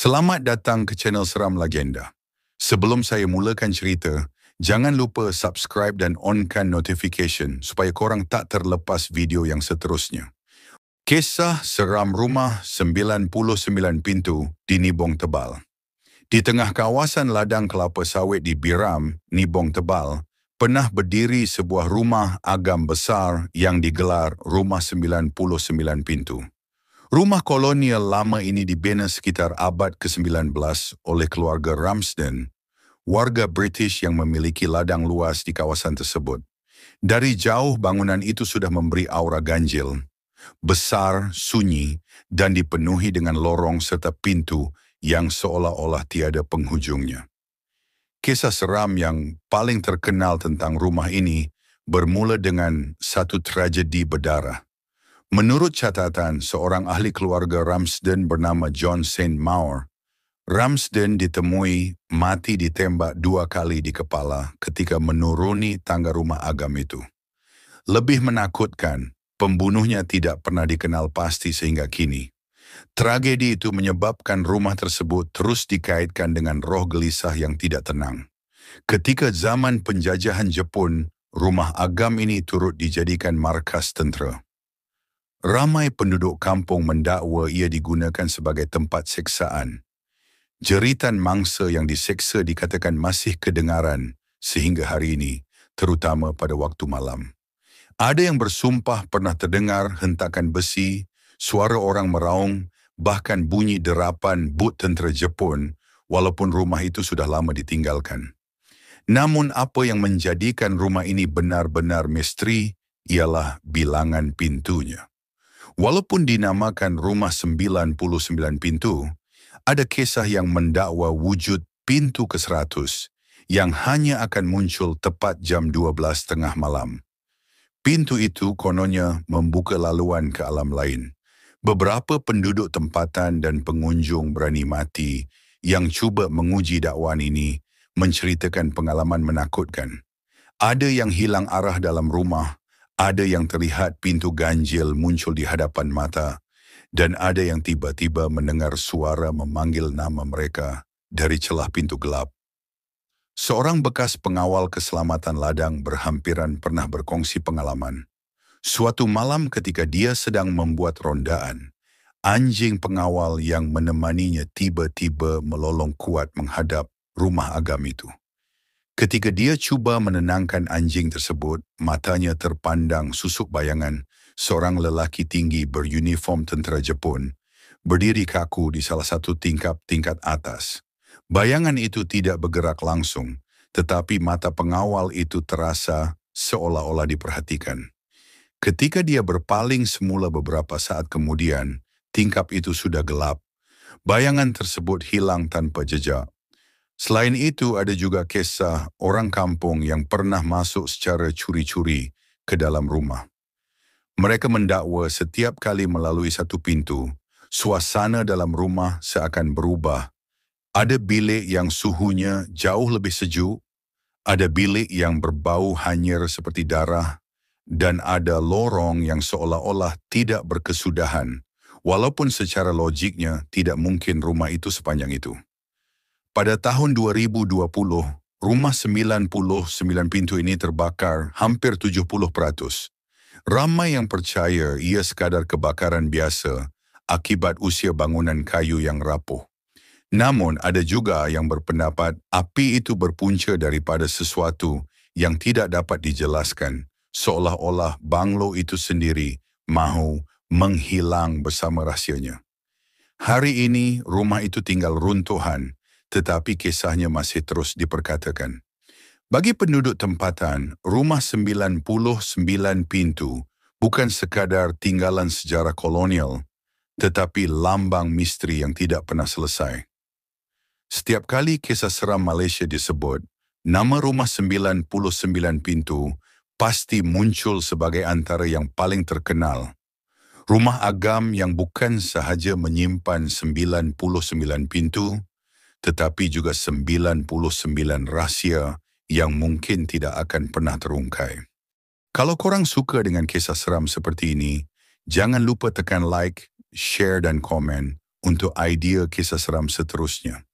Selamat datang ke channel Seram Legenda. Sebelum saya mulakan cerita, jangan lupa subscribe dan onkan notification supaya korang tak terlepas video yang seterusnya. Kisah seram rumah 99 pintu di Nibong Tebal. Di tengah kawasan ladang kelapa sawit di Biram, Nibong Tebal, pernah berdiri sebuah rumah agam besar yang digelar Rumah 99 Pintu. Rumah kolonial lama ini dibina sekitar abad ke-19 oleh keluarga Ramsden, warga British yang memiliki ladang luas di kawasan tersebut. Dari jauh bangunan itu sudah memberi aura ganjil, besar, sunyi, dan dipenuhi dengan lorong serta pintu yang seolah-olah tiada penghujungnya. Kisah seram yang paling terkenal tentang rumah ini bermula dengan satu tragedi berdarah. Menurut catatan seorang ahli keluarga Ramsden bernama John St. Maur, Ramsden ditemui mati ditembak 2 kali di kepala ketika menuruni tangga rumah agam itu. Lebih menakutkan, pembunuhnya tidak pernah dikenal pasti sehingga kini. Tragedi itu menyebabkan rumah tersebut terus dikaitkan dengan roh gelisah yang tidak tenang. Ketika zaman penjajahan Jepun, rumah agam ini turut dijadikan markas tentera. Ramai penduduk kampung mendakwa ia digunakan sebagai tempat seksaan. Jeritan mangsa yang diseksa dikatakan masih kedengaran sehingga hari ini, terutama pada waktu malam. Ada yang bersumpah pernah terdengar hentakan besi, suara orang meraung, bahkan bunyi derapan but tentera Jepun, walaupun rumah itu sudah lama ditinggalkan. Namun apa yang menjadikan rumah ini benar-benar misteri ialah bilangan pintunya. Walaupun dinamakan Rumah 99 Pintu, ada kisah yang mendakwa wujud pintu ke-100 yang hanya akan muncul tepat jam 12 tengah malam. Pintu itu kononnya membuka laluan ke alam lain. Beberapa penduduk tempatan dan pengunjung berani mati yang cuba menguji dakwaan ini menceritakan pengalaman menakutkan. Ada yang hilang arah dalam rumah, ada yang terlihat pintu ganjil muncul di hadapan mata, dan ada yang tiba-tiba mendengar suara memanggil nama mereka dari celah pintu gelap. Seorang bekas pengawal keselamatan ladang berhampiran pernah berkongsi pengalaman. Suatu malam ketika dia sedang membuat rondaan, anjing pengawal yang menemaninya tiba-tiba melolong kuat menghadap rumah agam itu. Ketika dia cuba menenangkan anjing tersebut, matanya terpandang susuk bayangan seorang lelaki tinggi beruniform tentera Jepun, berdiri kaku di salah satu tingkat atas. Bayangan itu tidak bergerak langsung, tetapi mata pengawal itu terasa seolah-olah diperhatikan. Ketika dia berpaling semula beberapa saat kemudian, tingkap itu sudah gelap. Bayangan tersebut hilang tanpa jejak. Selain itu, ada juga kisah orang kampung yang pernah masuk secara curi-curi ke dalam rumah. Mereka mendakwa setiap kali melalui satu pintu, suasana dalam rumah seakan berubah. Ada bilik yang suhunya jauh lebih sejuk, ada bilik yang berbau hanyir seperti darah, dan ada lorong yang seolah-olah tidak berkesudahan, walaupun secara logiknya tidak mungkin rumah itu sepanjang itu. Pada tahun 2020, rumah 99 pintu ini terbakar hampir 70%. Ramai yang percaya ia sekadar kebakaran biasa akibat usia bangunan kayu yang rapuh. Namun ada juga yang berpendapat api itu berpunca daripada sesuatu yang tidak dapat dijelaskan, seolah-olah banglo itu sendiri mahu menghilang bersama rahsianya. Hari ini rumah itu tinggal runtuhan, tetapi kisahnya masih terus diperkatakan. Bagi penduduk tempatan, Rumah 99 Pintu bukan sekadar tinggalan sejarah kolonial, tetapi lambang misteri yang tidak pernah selesai. Setiap kali kisah seram Malaysia disebut, nama Rumah 99 Pintu pasti muncul sebagai antara yang paling terkenal. Rumah agam yang bukan sahaja menyimpan 99 pintu, tetapi juga 99 rahsia yang mungkin tidak akan pernah terungkai. Kalau korang suka dengan kisah seram seperti ini, jangan lupa tekan like, share dan komen untuk idea kisah seram seterusnya.